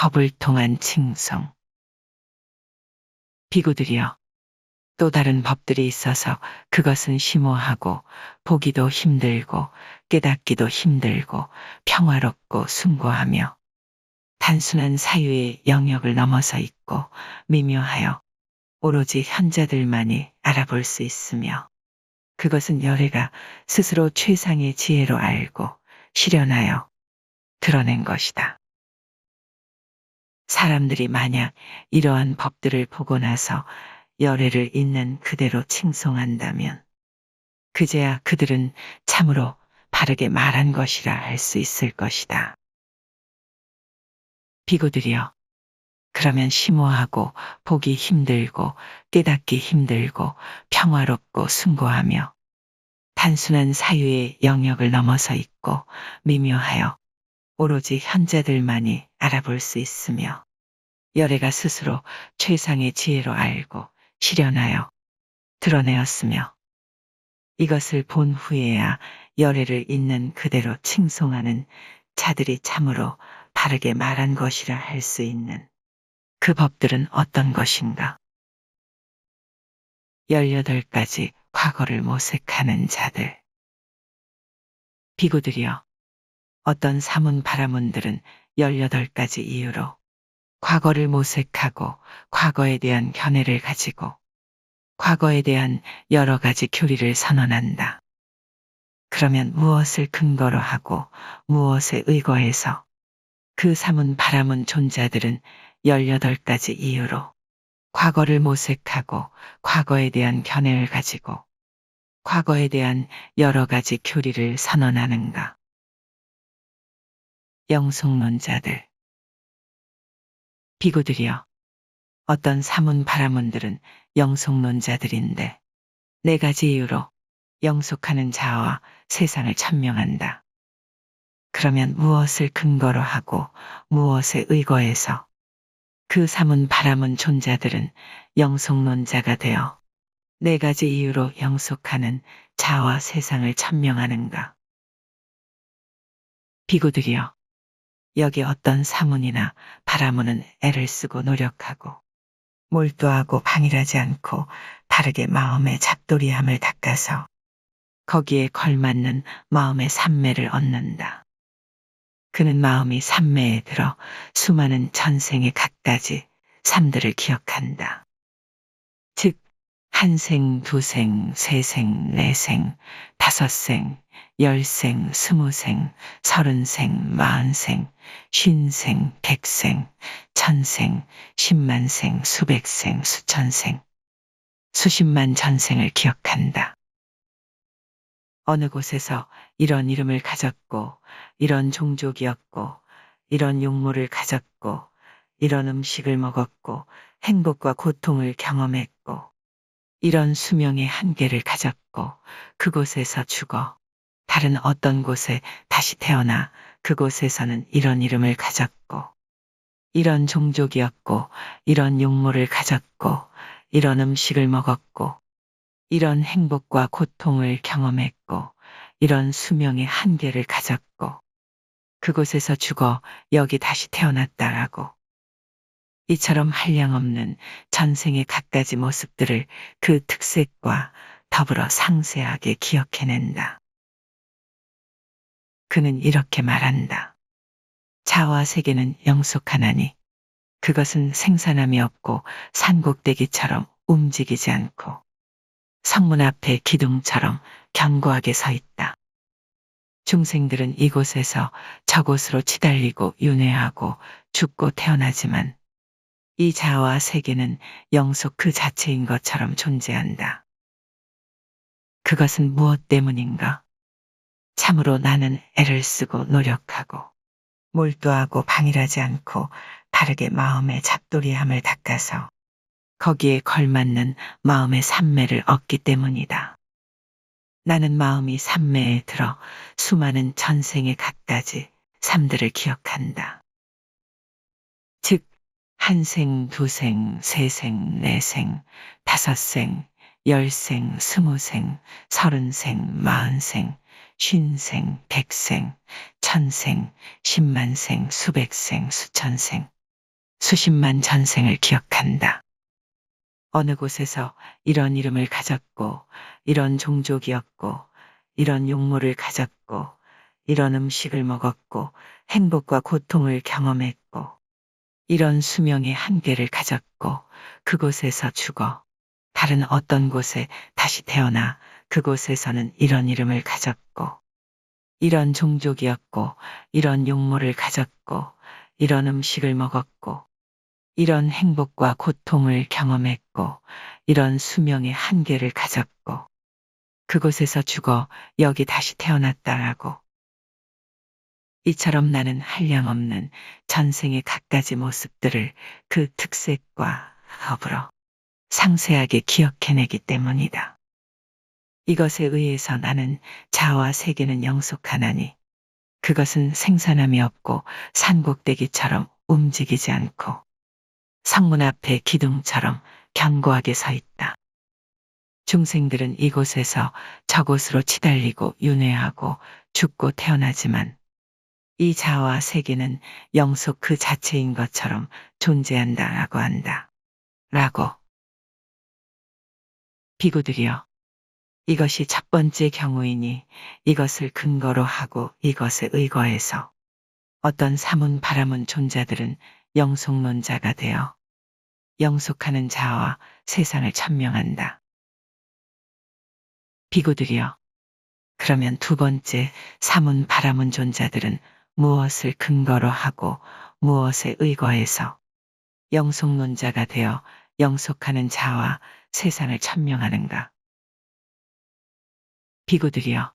법을 통한 칭송. 비구들이여, 또 다른 법들이 있어서 그것은 심오하고 보기도 힘들고 깨닫기도 힘들고 평화롭고 숭고하며 단순한 사유의 영역을 넘어서 있고 미묘하여 오로지 현자들만이 알아볼 수 있으며 그것은 열애가 스스로 최상의 지혜로 알고 실현하여 드러낸 것이다. 사람들이 만약 이러한 법들을 보고 나서 열애를 있는 그대로 칭송한다면 그제야 그들은 참으로 바르게 말한 것이라 할 수 있을 것이다. 비구들이여, 그러면 심오하고 보기 힘들고 깨닫기 힘들고 평화롭고 숭고하며 단순한 사유의 영역을 넘어서 있고 미묘하여 오로지 현자들만이 알아볼 수 있으며 열애가 스스로 최상의 지혜로 알고 실현하여 드러내었으며 이것을 본 후에야 열애를 있는 그대로 칭송하는 자들이 참으로 바르게 말한 것이라 할 수 있는 그 법들은 어떤 것인가? 18가지 과거를 모색하는 자들. 비구들이여, 어떤 사문 바라문들은 18가지 이유로 과거를 모색하고 과거에 대한 견해를 가지고 과거에 대한 여러 가지 교리를 선언한다. 그러면 무엇을 근거로 하고 무엇에 의거해서 그 사문 바라문 존자들은 18가지 이유로 과거를 모색하고 과거에 대한 견해를 가지고 과거에 대한 여러 가지 교리를 선언하는가? 영속론자들. 비구들이여, 어떤 사문 바라문들은 영속론자들인데 4가지 이유로 영속하는 자와 세상을 천명한다. 그러면 무엇을 근거로 하고 무엇에 의거해서 그 사문 바라문 존자들은 영속론자가 되어 4가지 이유로 영속하는 자와 세상을 천명하는가? 비구들이여, 여기 어떤 사문이나 바라문은 애를 쓰고 노력하고 몰두하고 방일하지 않고 바르게 마음의 잡돌이함을 닦아서 거기에 걸맞는 마음의 삼매를 얻는다. 그는 마음이 삼매에 들어 수많은 전생의 갖가지 삶들을 기억한다. 즉, 한 생, 두 생, 세 생, 네 생, 다섯 생, 10생, 20생, 30생, 40생, 50생, 100생, 1000생, 10만생, 수백생, 수천생, 수십만 전생을 기억한다. 어느 곳에서 이런 이름을 가졌고, 이런 종족이었고, 이런 용모를 가졌고, 이런 음식을 먹었고, 행복과 고통을 경험했고, 이런 수명의 한계를 가졌고, 그곳에서 죽어 다른 어떤 곳에 다시 태어나 그곳에서는 이런 이름을 가졌고, 이런 종족이었고, 이런 용모를 가졌고, 이런 음식을 먹었고, 이런 행복과 고통을 경험했고, 이런 수명의 한계를 가졌고, 그곳에서 죽어 여기 다시 태어났다라고. 이처럼 한량없는 전생의 갖가지 모습들을 그 특색과 더불어 상세하게 기억해낸다. 그는 이렇게 말한다. 자와 세계는 영속하나니 그것은 생산함이 없고 산꼭대기처럼 움직이지 않고 성문 앞에 기둥처럼 견고하게 서 있다. 중생들은 이곳에서 저곳으로 치달리고 윤회하고 죽고 태어나지만 이 자와 세계는 영속 그 자체인 것처럼 존재한다. 그것은 무엇 때문인가? 참으로 나는 애를 쓰고 노력하고 몰두하고 방일하지 않고 바르게 마음의 잡돌이함을 닦아서 거기에 걸맞는 마음의 삼매를 얻기 때문이다. 나는 마음이 삼매에 들어 수많은 전생의 갖가지 삶들을 기억한다. 즉, 한 생, 두 생, 세 생, 네 생, 다섯 생, 10생, 20생, 30생, 40생, 50생, 100생, 1000생, 10만생, 수백생, 수천생, 수십만 전생을 기억한다. 어느 곳에서 이런 이름을 가졌고, 이런 종족이었고, 이런 용모를 가졌고, 이런 음식을 먹었고, 행복과 고통을 경험했고, 이런 수명의 한계를 가졌고, 그곳에서 죽어 다른 어떤 곳에 다시 태어나 그곳에서는 이런 이름을 가졌고, 이런 종족이었고, 이런 용모를 가졌고, 이런 음식을 먹었고, 이런 행복과 고통을 경험했고, 이런 수명의 한계를 가졌고, 그곳에서 죽어 여기 다시 태어났다라고. 이처럼 나는 한량없는 전생의 갖가지 모습들을 그 특색과 더불어 상세하게 기억해내기 때문이다. 이것에 의해서 나는 자와 세계는 영속하나니 그것은 생산함이 없고 산꼭대기처럼 움직이지 않고 성문 앞에 기둥처럼 견고하게 서 있다. 중생들은 이곳에서 저곳으로 치달리고 윤회하고 죽고 태어나지만 이 자와 세계는 영속 그 자체인 것처럼 존재한다라고 한다. 라고. 비구들이여, 이것이 첫 번째 경우이니 이것을 근거로 하고 이것에 의거해서 어떤 사문 바라문 존자들은 영속론자가 되어 영속하는 자와 세상을 천명한다. 비구들이여, 그러면 두 번째 사문 바라문 존자들은 무엇을 근거로 하고 무엇에 의거해서 영속론자가 되어 영속하는 자와 세상을 천명하는가? 비구들이여,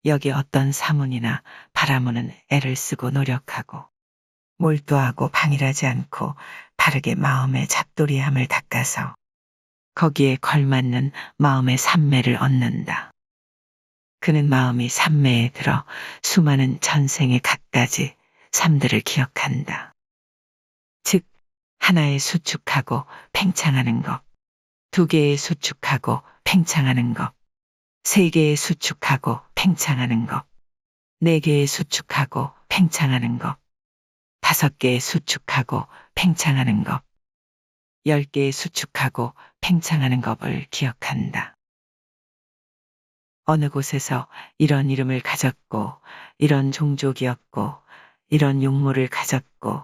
여기 어떤 사문이나 바라문은 애를 쓰고 노력하고 몰두하고 방일하지 않고 바르게 마음의 잡돌이함을 닦아서 거기에 걸맞는 마음의 삼매를 얻는다. 그는 마음이 삼매에 들어 수많은 전생의 갖가지 삶들을 기억한다. 즉, 하나에 수축하고 팽창하는 것, 두 개에 수축하고 팽창하는 것, 세 개에 수축하고 팽창하는 것, 네 개에 수축하고 팽창하는 것, 다섯 개에 수축하고 팽창하는 것, 10개에 수축하고 팽창하는 것을 기억한다. 어느 곳에서 이런 이름을 가졌고, 이런 종족이었고, 이런 용모를 가졌고,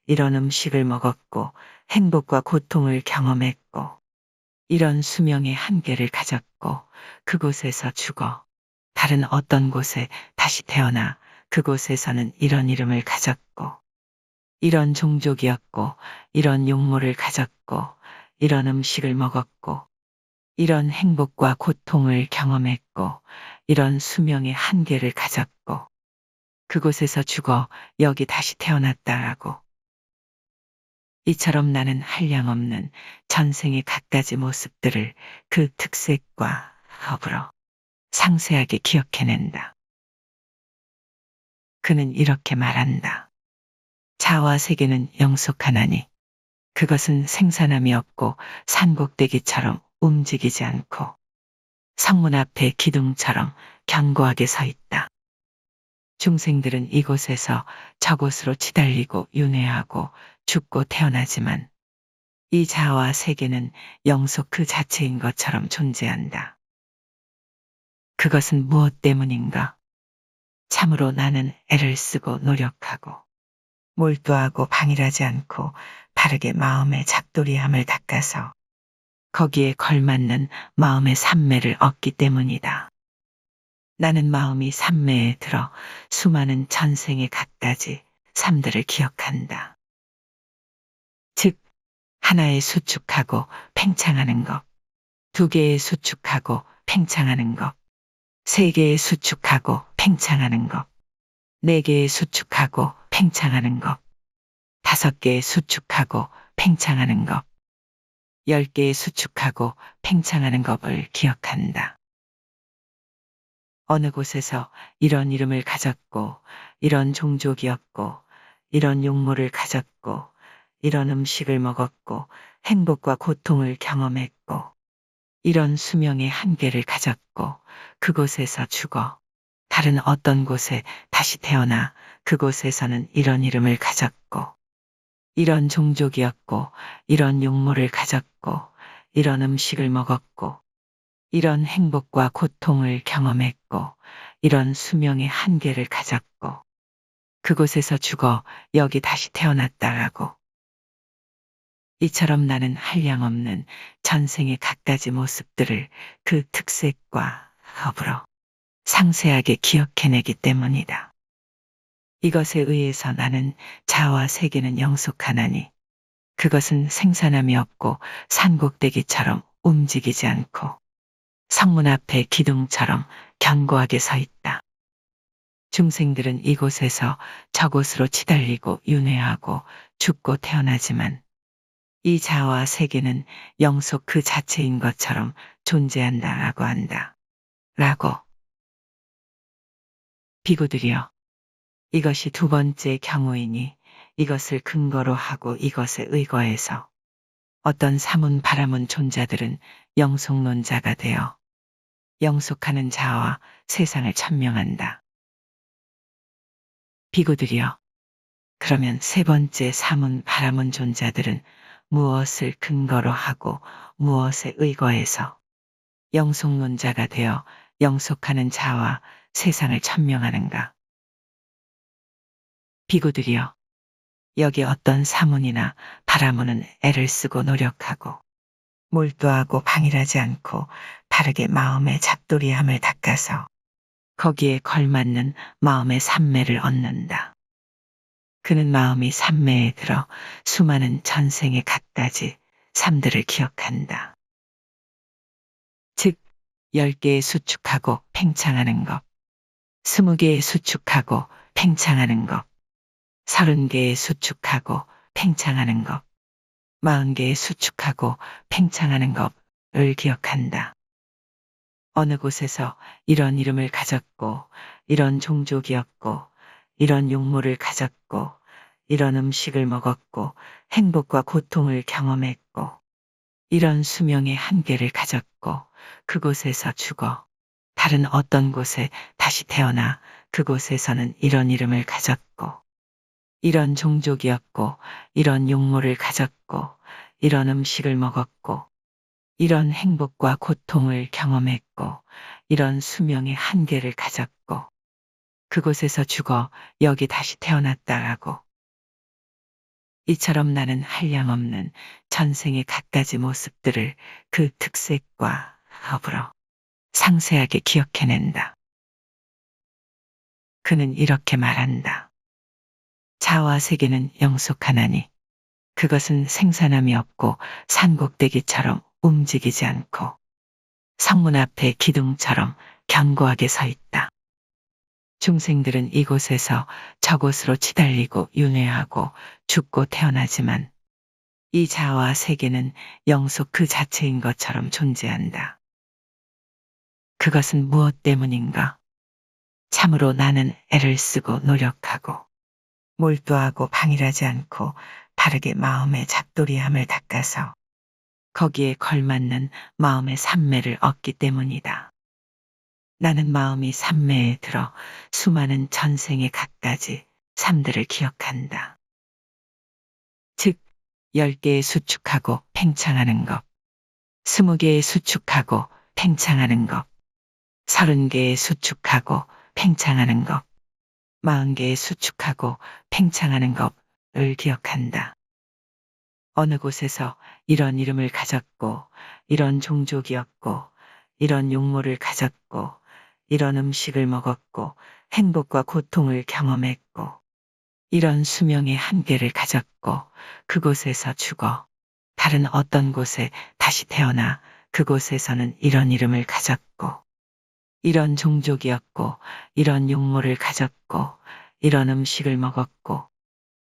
이런 음식을 먹었고, 행복과 고통을 경험했고, 이런 수명의 한계를 가졌고, 그곳에서 죽어 다른 어떤 곳에 다시 태어나 그곳에서는 이런 이름을 가졌고, 이런 종족이었고, 이런 용모를 가졌고, 이런 음식을 먹었고, 이런 행복과 고통을 경험했고, 이런 수명의 한계를 가졌고, 그곳에서 죽어 여기 다시 태어났다라고. 이처럼 나는 한량없는 전생의 갖가지 모습들을 그 특색과 더불어 상세하게 기억해낸다. 그는 이렇게 말한다. 자와 세계는 영속하나니 그것은 생산함이 없고 산꼭대기처럼 움직이지 않고 성문 앞에 기둥처럼 견고하게 서 있다. 중생들은 이곳에서 저곳으로 치달리고 윤회하고 죽고 태어나지만 이 자와 세계는 영속 그 자체인 것처럼 존재한다. 그것은 무엇 때문인가? 참으로 나는 애를 쓰고 노력하고 몰두하고 방일하지 않고 바르게 마음의 잡돌이함을 닦아서 거기에 걸맞는 마음의 삼매를 얻기 때문이다. 나는 마음이 삼매에 들어 수많은 전생의 갖가지 삶들을 기억한다. 즉, 하나에 수축하고 팽창하는 것, 두 개에 수축하고 팽창하는 것, 세 개에 수축하고 팽창하는 것, 네 개에 수축하고 팽창하는 것, 다섯 개에 수축하고 팽창하는 것, 10개에 수축하고 팽창하는 것을 기억한다. 어느 곳에서 이런 이름을 가졌고, 이런 종족이었고, 이런 용모를 가졌고, 이런 음식을 먹었고, 행복과 고통을 경험했고, 이런 수명의 한계를 가졌고, 그곳에서 죽어 다른 어떤 곳에 다시 태어나 그곳에서는 이런 이름을 가졌고, 이런 종족이었고, 이런 용모를 가졌고, 이런 음식을 먹었고, 이런 행복과 고통을 경험했고, 이런 수명의 한계를 가졌고, 그곳에서 죽어 여기 다시 태어났다라고. 이처럼 나는 한량없는 전생의 갖가지 모습들을 그 특색과 더불어 상세하게 기억해내기 때문이다. 이것에 의해서 나는 자와 세계는 영속하나니 그것은 생산함이 없고 산꼭대기처럼 움직이지 않고 성문 앞에 기둥처럼 견고하게 서 있다. 중생들은 이곳에서 저곳으로 치달리고 윤회하고 죽고 태어나지만 이 자와 세계는 영속 그 자체인 것처럼 존재한다라고 한다. 라고. 비구들이여, 이것이 두 번째 경우이니 이것을 근거로 하고 이것에 의거해서 어떤 사문 바라문 존자들은 영속론자가 되어 영속하는 자와 세상을 천명한다. 비구들이여, 그러면 세 번째 사문 바라문 존자들은 무엇을 근거로 하고 무엇에 의거해서 영속론자가 되어 영속하는 자와 세상을 천명하는가? 비구들이여, 여기 어떤 사문이나 바라문은 애를 쓰고 노력하고 몰두하고 방일하지 않고 바르게 마음의 잡돌이함을 닦아서 거기에 걸맞는 마음의 삼매를 얻는다. 그는 마음이 삼매에 들어 수많은 전생의 갖가지 삶들을 기억한다. 즉 10개의 수축하고 팽창하는 것, 20개의 수축하고 팽창하는 것, 30개의 수축하고 팽창하는 것, 40개의 수축하고 팽창하는 것을 기억한다. 어느 곳에서 이런 이름을 가졌고, 이런 종족이었고, 이런 용모를 가졌고, 이런 음식을 먹었고, 행복과 고통을 경험했고, 이런 수명의 한계를 가졌고, 그곳에서 죽어 다른 어떤 곳에 다시 태어나 그곳에서는 이런 이름을 가졌고, 이런 종족이었고, 이런 용모를 가졌고, 이런 음식을 먹었고, 이런 행복과 고통을 경험했고, 이런 수명의 한계를 가졌고, 그곳에서 죽어 여기 다시 태어났다라고. 이처럼 나는 한량없는 전생의 갖가지 모습들을 그 특색과 더불어 상세하게 기억해낸다. 그는 이렇게 말한다. 자와 세계는 영속하나니 그것은 생산함이 없고 산꼭대기처럼 움직이지 않고 성문 앞에 기둥처럼 견고하게 서 있다. 중생들은 이곳에서 저곳으로 치달리고 윤회하고 죽고 태어나지만 이 자와 세계는 영속 그 자체인 것처럼 존재한다. 그것은 무엇 때문인가? 참으로 나는 애를 쓰고 노력하고 몰두하고 방일하지 않고 바르게 마음의 잡돌이함을 닦아서 거기에 걸맞는 마음의 삼매를 얻기 때문이다. 나는 마음이 삼매에 들어 수많은 전생의 갖가지 삶들을 기억한다. 즉 10개의 수축하고 팽창하는 것, 20개의 수축하고 팽창하는 것, 30개의 수축하고 팽창하는 것, 40개의 수축하고 팽창하는 것을 기억한다. 어느 곳에서 이런 이름을 가졌고, 이런 종족이었고, 이런 용모를 가졌고, 이런 음식을 먹었고, 행복과 고통을 경험했고, 이런 수명의 한계를 가졌고, 그곳에서 죽어 다른 어떤 곳에 다시 태어나 그곳에서는 이런 이름을 가졌고, 이런 종족이었고, 이런 용모를 가졌고, 이런 음식을 먹었고,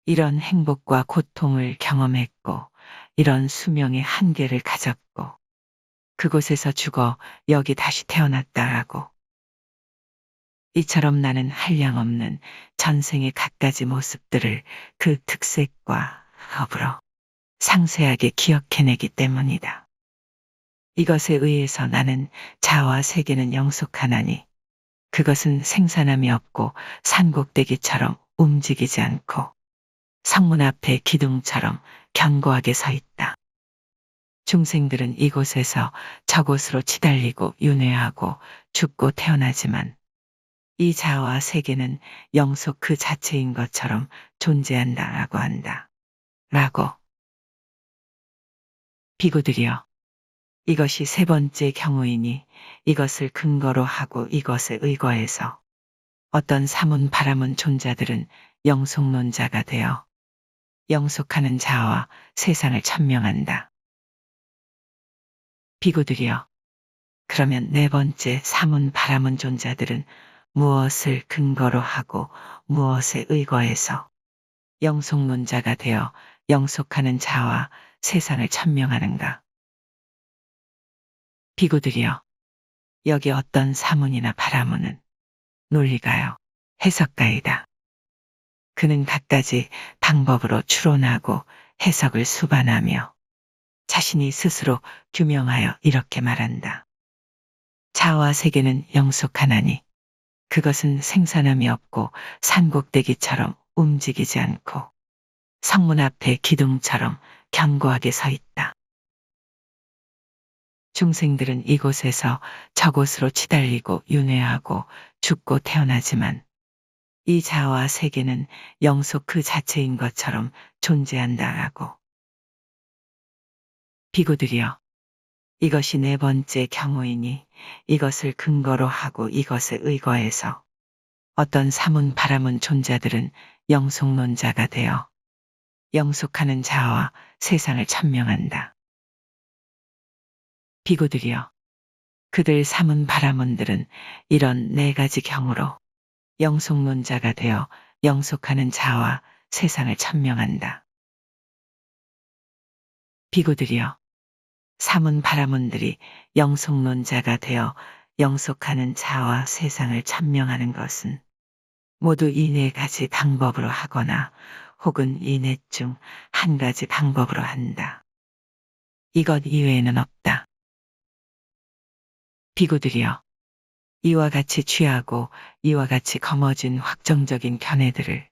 이런 행복과 고통을 경험했고, 이런 수명의 한계를 가졌고, 그곳에서 죽어 여기 다시 태어났다라고. 이처럼 나는 한량없는 전생의 갖가지 모습들을 그 특색과 더불어 상세하게 기억해내기 때문이다. 이것에 의해서 나는 자와 세계는 영속하나니 그것은 생산함이 없고 산꼭대기처럼 움직이지 않고 성문 앞에 기둥처럼 견고하게 서 있다. 중생들은 이곳에서 저곳으로 치달리고 윤회하고 죽고 태어나지만 이 자아와 세계는 영속 그 자체인 것처럼 존재한다라고 한다. 라고. 비구들이여, 이것이 세 번째 경우이니 이것을 근거로 하고 이것에 의거해서 어떤 사문 바라문 존자들은 영속론자가 되어 영속하는 자아와 세상을 천명한다. 비구들이여, 그러면 네 번째 사문 바라문 존자들은 무엇을 근거로 하고 무엇에 의거해서 영속론자가 되어 영속하는 자와 세상을 천명하는가? 비구들이여, 여기 어떤 사문이나 바라문은 논리가요, 해석가이다. 그는 갖가지 방법으로 추론하고 해석을 수반하며 자신이 스스로 규명하여 이렇게 말한다. 자와 세계는 영속하나니 그것은 생산함이 없고 산곡대기처럼 움직이지 않고 성문 앞에 기둥처럼 견고하게 서 있다. 중생들은 이곳에서 저곳으로 치달리고 윤회하고 죽고 태어나지만 이 자와 세계는 영속 그 자체인 것처럼 존재한다라고. 비구들이여, 이것이 네 번째 경우이니 이것을 근거로 하고 이것에 의거해서 어떤 사문 바라문 존자들은 영속론자가 되어 영속하는 자와 세상을 천명한다. 비구들이여, 그들 사문 바라문들은 이런 네 가지 경우로 영속론자가 되어 영속하는 자와 세상을 천명한다. 비구들이여, 사문 바라문들이 영속론자가 되어 영속하는 자와 세상을 천명하는 것은 모두 이 네 가지 방법으로 하거나 혹은 이 넷 중 한 가지 방법으로 한다. 이것 이외에는 없다. 비구들이여, 이와 같이 취하고 이와 같이 거머쥔 확정적인 견해들을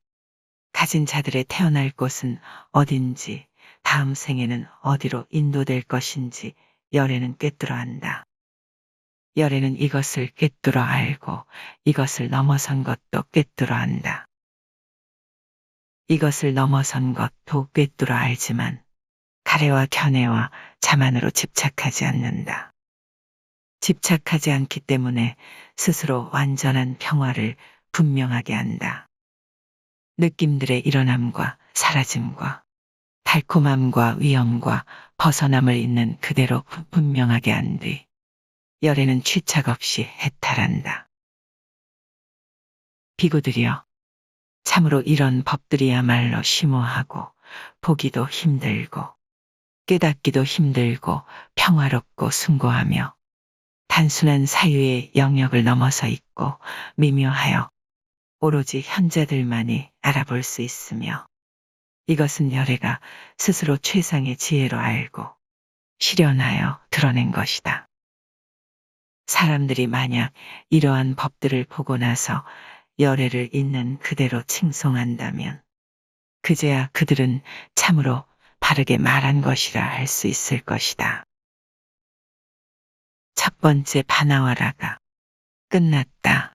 가진 자들의 태어날 곳은 어딘지, 다음 생에는 어디로 인도될 것인지 열애는 꿰뚫어 안다. 열애는 이것을 꿰뚫어 알고 이것을 넘어선 것도 꿰뚫어 안다. 이것을 넘어선 것도 꿰뚫어 알지만 가래와 견해와 자만으로 집착하지 않는다. 집착하지 않기 때문에 스스로 완전한 평화를 분명하게 한다. 느낌들의 일어남과 사라짐과 달콤함과 위험과 벗어남을 있는 그대로 분명하게 한 뒤 열애는 취착 없이 해탈한다. 비구들이여, 참으로 이런 법들이야말로 심오하고 보기도 힘들고 깨닫기도 힘들고 평화롭고 숭고하며 단순한 사유의 영역을 넘어서 있고 미묘하여 오로지 현자들만이 알아볼 수 있으며 이것은 열애가 스스로 최상의 지혜로 알고 실현하여 드러낸 것이다. 사람들이 만약 이러한 법들을 보고 나서 열애를 있는 그대로 칭송한다면 그제야 그들은 참으로 바르게 말한 것이라 할 수 있을 것이다. 첫 번째 바나와라가 끝났다.